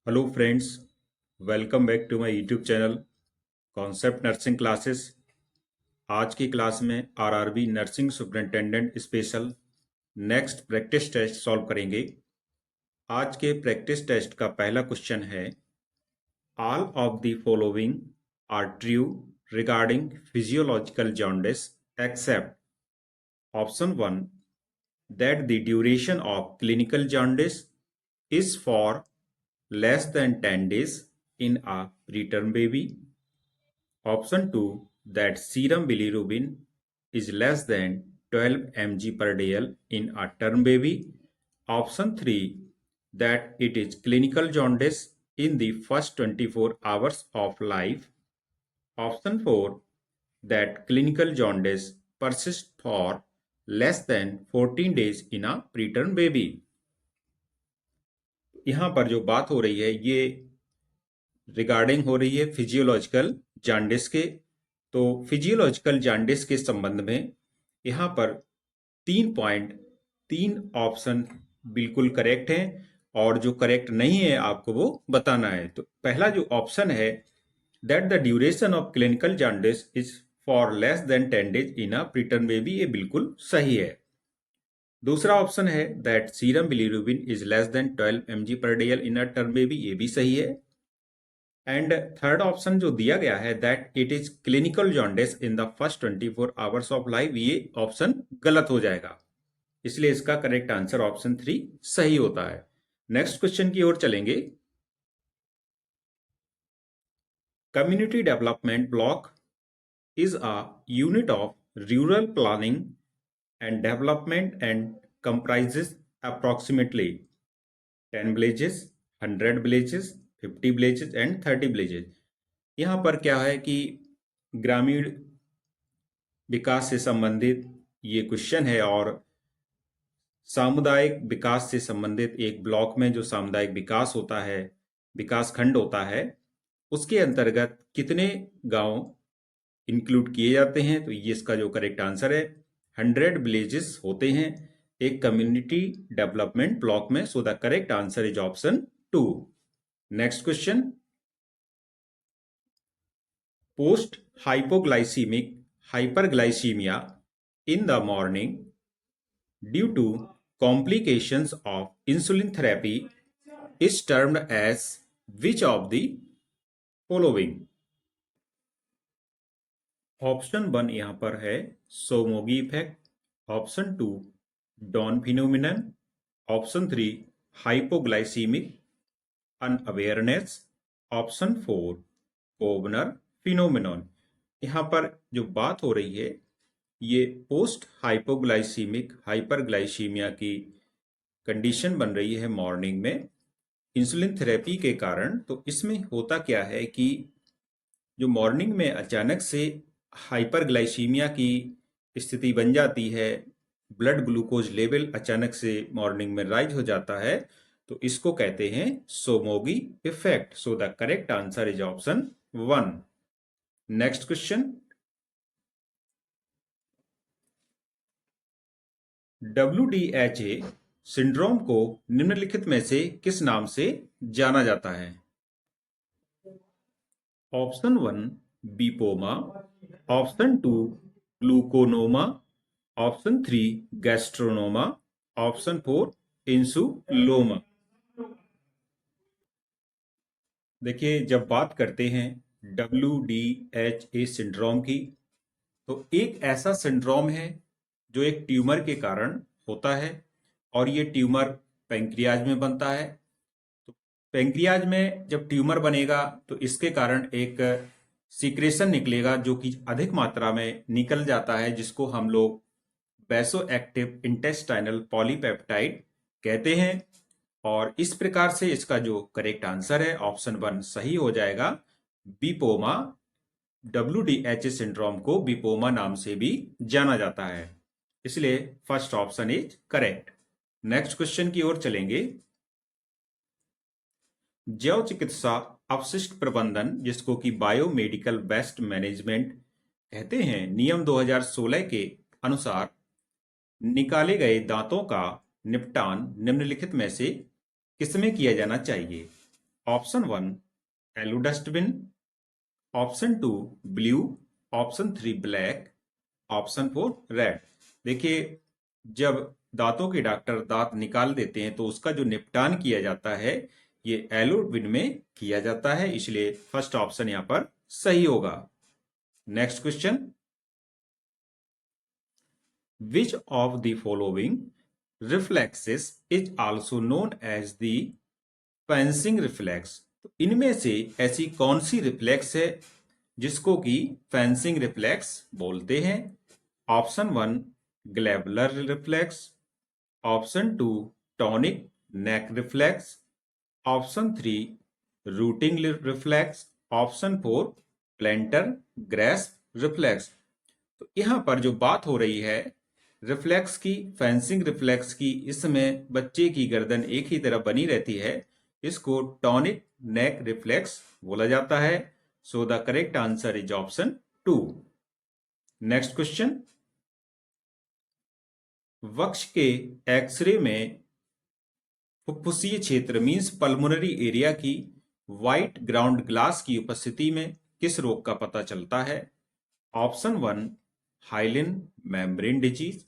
Hello friends, welcome back to my YouTube channel concept nursing classes. आज की class में RRB nursing superintendent special next practice test solve करेंगे। आज के practice test का पहला क्वेश्चन है, all of the following are true regarding physiological jaundice except option 1 that the duration of clinical jaundice is for less than 10 days in a preterm baby. Option 2 that serum bilirubin is less than 12 mg per dl in a term baby. Option 3 that it is clinical jaundice in the first 24 hours of life. Option 4 that clinical jaundice persists for less than 14 days in a preterm baby. यहाँ पर जो बात हो रही है ये regarding हो रही है फिजियोलॉजिकल जांडिस के। तो फिजियोलॉजिकल जांडिस के संबंध में यहाँ पर 3 ऑप्शन बिल्कुल करेक्ट हैं और जो करेक्ट नहीं है आपको वो बताना है। तो पहला जो ऑप्शन है that the duration of clinical jaundice is for less than 10 days in a preterm baby, ये बिल्कुल सही है। दूसरा ऑप्शन है that serum bilirubin is less than 12 mg per dl in a term baby, ये भी सही है। एंड थर्ड ऑप्शन जो दिया गया है that it is clinical jaundice in the first 24 hours of life, ये ऑप्शन गलत हो जाएगा। इसलिए इसका करेक्ट आंसर ऑप्शन 3 सही होता है। नेक्स्ट क्वेश्चन की ओर चलेंगे। Community development block is a unit of rural planning and development and comprises approximately 10 villages, 100 villages, 50 villages and 30 villages। यहाँ पर क्या है कि ग्रामीण विकास से संबंधित ये क्वेश्चन है और सामुदायिक विकास से संबंधित एक ब्लॉक में जो सामुदायिक विकास होता है, विकास खंड होता है, उसके अंतर्गत कितने गांव इंक्लूड किए जाते हैं। तो ये इसका जो करेक्ट आंसर है 100 विलेजेस होते हैं एक कम्युनिटी डेवलपमेंट ब्लॉक में। So the correct answer is option 2। Next question, post hypoglycemic hyperglycemia in the morning due to complications of insulin therapy is termed as which of the following. Option 1 यहां पर है Somogyi effect, option 2 dawn phenomenon, option 3 hypoglycemic unawareness, option 4 Kovner phenomenon. यहां पर जो बात हो रही है ये पोस्ट हाइपोग्लाइसीमिक हाइपरग्लाइसीमिया की कंडीशन बन रही है मॉर्निंग में इंसुलिन थेरेपी के कारण। तो इसमें होता क्या है कि जो मॉर्निंग में अचानक से हाइपरग्लाइसीमिया की स्थिति बन जाती है, ब्लड ग्लूकोज लेवल अचानक से मॉर्निंग में राइज हो जाता है, तो इसको कहते हैं Somogyi effect. So the correct answer is option 1। Next question, WDHA syndrome को निम्नलिखित में से किस नाम से जाना जाता है। Option 1 VIPoma, option 2 glucagonoma, option 3 gastrinoma, option 4 insulinoma. देखिए, जब बात करते हैं WDHA सिंड्रोम की, तो एक ऐसा सिंड्रोम है जो एक ट्यूमर के कारण होता है और ये ट्यूमर पैंक्रियाज में बनता है। तो पैंक्रियाज में जब ट्यूमर बनेगा तो इसके कारण एक सीक्रेशन निकलेगा जो कि अधिक मात्रा में निकल जाता है, जिसको हम लोग वैसो एक्टिव इंटेस्टाइनल पॉलीपेप्टाइड कहते हैं। और इस प्रकार से इसका जो करेक्ट आंसर है ऑप्शन 1 सही हो जाएगा। बीपोमा, WDHA सिंड्रोम को बीपोमा नाम से भी जाना जाता है, इसलिए first option is correct. Next question की ओर चलेंगे। जैव चिकित्सा अपशिष्ट प्रबंधन, जिसको कि बायोमेडिकल वेस्ट मैनेजमेंट कहते हैं, नियम 2016 के अनुसार निकाले गए दांतों का निपटान निम्नलिखित में से किसमें किया जाना चाहिए। Option 1 yellow dustbin, option 2 blue, option 3 black, option 4 red. देखिए, जब दांतों के डॉक्टर दांत निकाल देते हैं तो उसका जो निपटान किया जाता है ये येलो बिन में किया जाता है, इसलिए फर्स्ट ऑप्शन यहां पर सही होगा। Next question, which of the following reflexes is also known as the fencing reflex? तो इनमें से ऐसी कौन सी रिफ्लेक्स है जिसको कि फेंसिंग रिफ्लेक्स बोलते हैं? Option 1 glabellar reflex, option 2 tonic neck reflex, option 3 rooting reflex, option 4 plantar grasp reflex. तो यहां पर जो बात हो रही है रिफ्लेक्स की, फेंसिंग रिफ्लेक्स की, इसमें बच्चे की गर्दन एक ही तरफ बनी रहती है, इसको टॉनिक नेक रिफ्लेक्स बोला जाता है। So the correct answer is option 2। Next question, वक्ष के एक्सरे में फुफ्फुसीय क्षेत्र मींस पल्मोनरी एरिया की व्हाइट ग्राउंड ग्लास की उपस्थिति में किस रोग का पता चलता है? Option 1 hyaline membrane disease,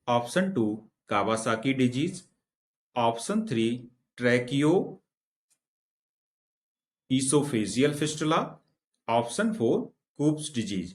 option 2 Kawasaki disease, option 3 tracheoesophageal fistula, option 4 Koop's disease.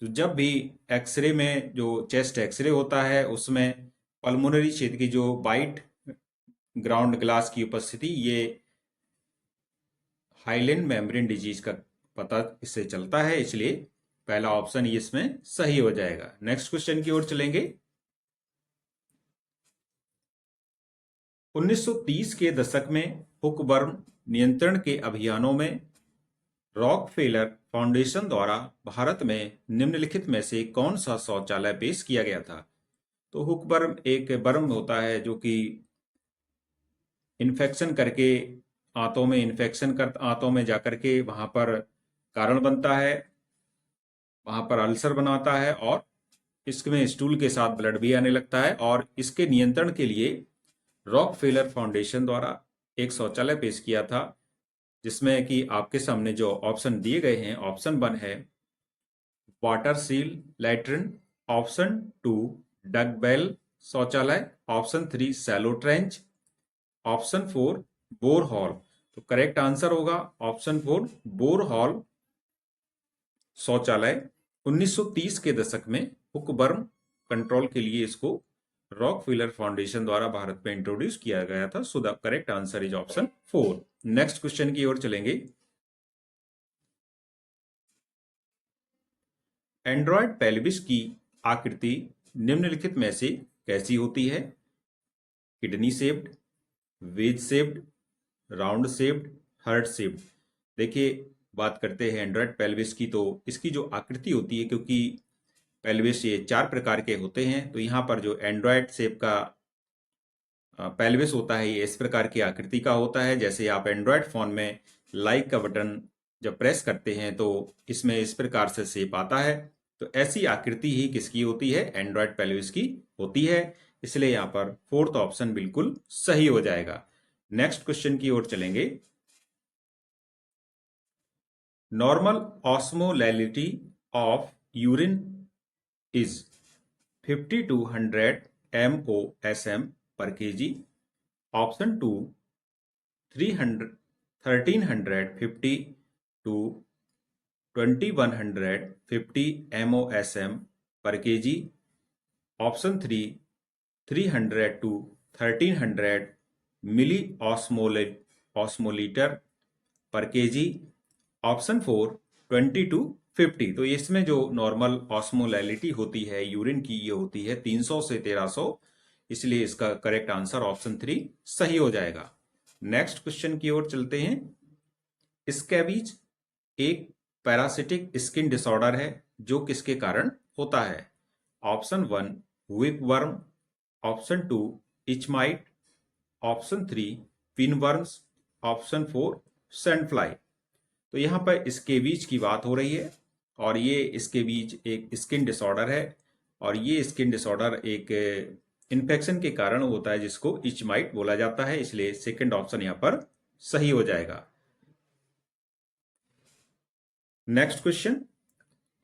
तो जब भी एक्सरे में जो चेस्ट एक्सरे होता है उसमें पल्मोनरी क्षेत्र की जो वाइट ग्राउंड ग्लास की उपस्थिति, ये हाइलेन मेम्ब्रेन डिजीज का पता इससे चलता है, इसलिए पहला ऑप्शन ये इसमें सही हो जाएगा। नेक्स्ट क्वेश्चन की ओर चलेंगे। 1930 के दशक में हुकबर्न नियंत्रण के अभियानों में रॉकफेलर फाउंडेशन द्वारा भारत में निम्नलिखित में से कौन सा शौचालय पेश किया गया था? तो हुकबर्न एक बर्म होता है जो कि इन्फेक्शन करके आंतों में इन्फेक्शन कर आंतों में जाकर के वहां पर कारण बनता है, वहां पर अल्सर बनाता है और इसमें स्टूल के साथ ब्लड भी आने लगता है। और इसके नियंत्रण के लिए रॉकफेलर फाउंडेशन द्वारा एक शौचालय पेश किया था, जिसमें कि आपके सामने जो ऑप्शन दिए गए हैं, ऑप्शन 1 है water seal latrine, option 2 dug well शौचालय, option 3 shallow trench, option 4 bore hole. तो करेक्ट आंसर होगा ऑप्शन 4 बोर हॉल शौचालय। 1930 के दशक में हुकबर्न कंट्रोल के लिए इसको रॉकफेलर फाउंडेशन द्वारा भारत में इंट्रोड्यूस किया गया था। सो the correct answer is option 4। Next question की ओर चलेंगे। एंड्रॉयड पेल्विस की आकृति निम्नलिखित में से कैसी होती है? Kidney shaped, wedge shaped, round shaped, heart shaped. देखिए, बात करते हैं एंड्रॉयड पेल्विस की, तो इसकी जो आकृति होती है, क्योंकि पेल्विस ये 4 प्रकार के होते हैं, तो यहाँ पर जो एंड्रॉयड शेप का पेल्विस होता है ये इस प्रकार की आकृति का होता है। जैसे आप एंड्रॉयड फोन में लाइक का बटन जब प्रेस करते हैं तो इसमें इस प्रकार से शेप आता है, तो ऐसी आकृति ही किसकी होती है? एंड्रॉयड पेल्विस की होती है। इसलिए यहाँ पर फोर्थ ऑप्शन बिल्कुल सही हो जाएगा। नेक्स्ट क्वेश्चन की ओर चलेंगे। Normal osmolality of urine is 50 to 100 MOSM per kg, option 2 300 1350 to 2150 MOSM per kg, option 3 300 to 1300 मिली ऑस्मोलीटर पर केजी, ऑप्शन 4 20 to 50। तो इसमें जो नॉर्मल ऑस्मोलैलिटी होती है यूरिन की, ये होती है 300 से 1300, इसलिए इसका करेक्ट आंसर ऑप्शन 3 सही हो जाएगा। नेक्स्ट क्वेश्चन की ओर चलते हैं। स्कैबीज एक पैरासिटिक स्किन डिसऑर्डर है जो किसके कारण होता है? Option 1 whipworm, option 2 itch mite, option 3 pinworms, option 4 sandfly. तो यहाँ पर स्केबीज की बात हो रही है और ये स्केबीज एक स्किन डिसऑर्डर है और ये स्किन डिसऑर्डर एक इन्फेक्शन के कारण होता है जिसको इचमाइट बोला जाता है, इसलिए सेकंड ऑप्शन यहाँ पर सही हो जाएगा। नेक्स्ट क्वेश्चन,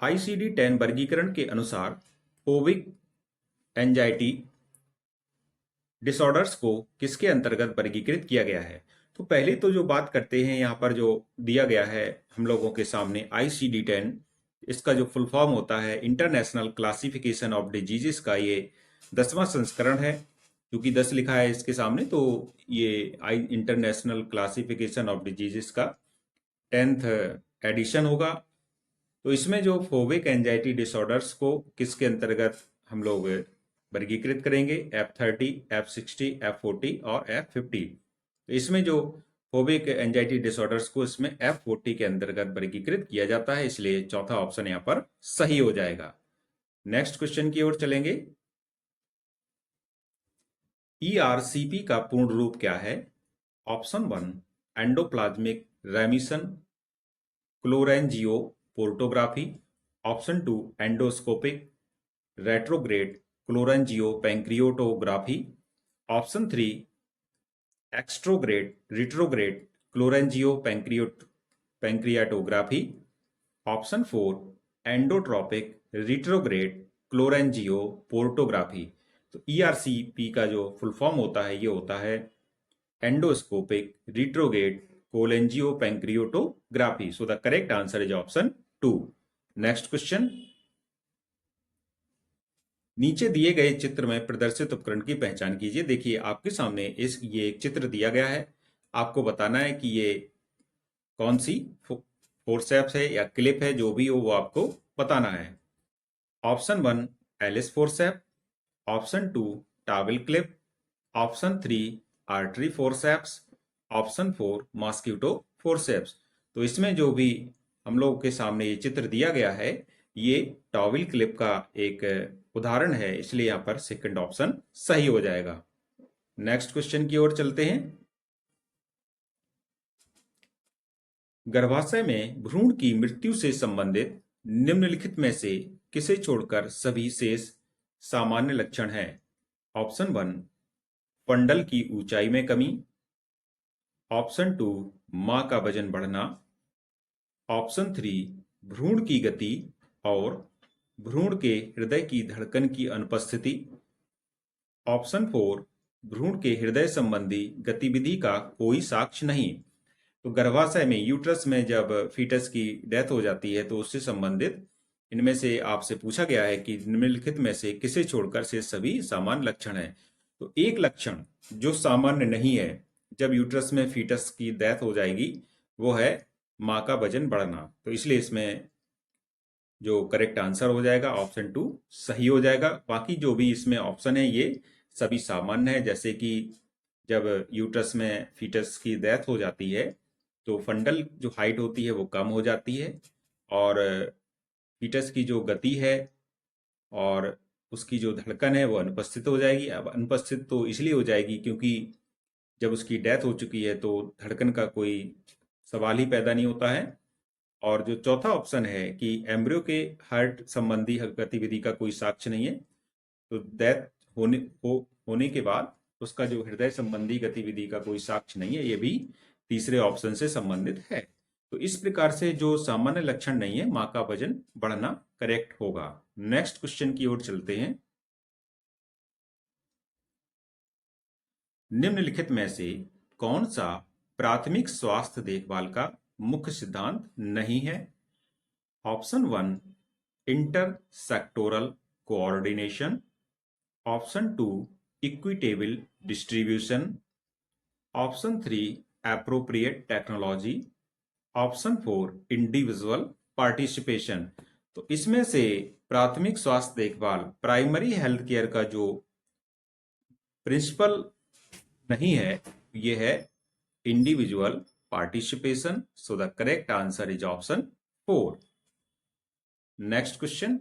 ICD-10 वर्गीकरण के अनुसार फोबिक एंजाइटी डिसऑर्डर्स को किसके अंतर्गत वर्गीकृत किया गया है? तो पहले तो जो बात करते हैं यहाँ पर जो दिया गया है हम लोगों के सामने ICD-10, इसका जो फुल फॉर्म होता है इंटरनेशनल क्लासिफिकेशन ऑफ डिजीजेस का ये 10वां संस्करण है। क्योंकि 10 लिखा है इसके सामने तो ये इंटरनेशनल क्लासिफिकेशन ऑफ डिजीजेस का 10th एडिशन होगा। तो इसमें जो फोबिक एंजाइटी डिसऑर्डर्स को किसके अंतर्गत हम लोग वर्गीकृत करेंगे? F30, F60, F40 और F50। तो इसमें जो फोबिक एंजाइटी डिसऑर्डर्स को इसमें F40 के अंतर्गत वर्गीकृत किया जाता है, इसलिए चौथा ऑप्शन यहाँ पर सही हो जाएगा। नेक्स्ट क्वेश्चन की ओर चलेंगे। ERCP का पूर्ण रूप क्या है? Option 1 endoplasmic remission cholangio portography, option 2 endoscopic retrograde cholangio pancreatography, option 3 extrograde retrograde cholangio pancreatography, option 4 endotropic retrograde cholangio portography. तो ERCP का जो फुल फॉर्म होता है ये होता है endoscopic retrograde cholangio pancreatography. So the correct answer is option 2। Next question, नीचे दिए गए चित्र में प्रदर्शित उपकरण की पहचान कीजिए। देखिए आपके सामने ये एक चित्र दिया गया है, आपको बताना है कि ये कौन सी फोर्सेप्स है या क्लिप है, जो भी हो वो आपको बताना है। Option 1 Allis forcep, option 2 towel clip, option 3 artery forceps, option 4 mosquito forceps. तो इसमें जो भी हम लोगों के सामने ये चित्र दिया गया है ये टॉवल क्लिप का एक उदाहरण है, इसलिए यहां पर सेकंड ऑप्शन सही हो जाएगा। नेक्स्ट क्वेश्चन की ओर चलते हैं। गर्भाशय में भ्रूण की मृत्यु से संबंधित निम्नलिखित में से किसे छोड़कर सभी शेष सामान्य लक्षण हैं? ऑप्शन 1 फंडल की ऊंचाई में कमी, ऑप्शन 2 मां का वजन बढ़ना, ऑप्शन 3 भ्रूण की गति और भ्रूण के हृदय की धड़कन की अनुपस्थिति, ऑप्शन 4 भ्रूण के हृदय संबंधी गतिविधि का कोई साक्ष्य नहीं। तो गर्भाशय में यूट्रस में जब फीटस की डेथ हो जाती है तो उससे संबंधित इनमें से आपसे पूछा गया है कि निम्नलिखित में से किसे छोड़कर से सभी सामान्य लक्षण हैं। तो एक लक्षण जो सामान्य नहीं है जब यूट्रस में फीटस की डेथ हो जाएगी वो है मां का वजन बढ़ना। तो इसलिए इसमें जो करेक्ट आंसर हो जाएगा ऑप्शन 2 सही हो जाएगा। बाकी जो भी इसमें ऑप्शन है ये सभी सामान्य है, जैसे कि जब यूट्रस में फीटस की डेथ हो जाती है तो फंडल जो हाइट होती है वो कम हो जाती है और फीटस की जो गति है और उसकी जो धड़कन है वो अनुपस्थित हो जाएगी। अब अनुपस्थित तो इसलिए हो जाएगी क्योंकि जब उसकी डेथ हो चुकी है तो धड़कन का कोई सवाल ही पैदा नहीं होता है। और जो चौथा ऑप्शन है कि एम्ब्रियो के हार्ट संबंधी गतिविधि का कोई साक्ष्य नहीं है, तो डेथ होने के बाद उसका जो हृदय संबंधी गतिविधि का कोई साक्ष्य नहीं है, ये भी तीसरे ऑप्शन से संबंधित है। तो इस प्रकार से जो सामान्य लक्षण नहीं है मां का वजन बढ़ना करेक्ट होगा। नेक्स्ट क्वेश्चन की ओर चलते हैं। निम्नलिखित में से कौन सा प्राथमिक स्वास्थ्य देखभाल का मुख्य सिद्धांत नहीं है? Option 1 inter sectoral coordination, option 2 equitable distribution, option 3 appropriate technology, option 4 individual participation. तो इसमें से प्राथमिक स्वास्थ्य देखभाल प्राइमरी हेल्थ केयर का जो प्रिंसिपल नहीं है ये है individual participation. So the correct answer is option 4। Next question,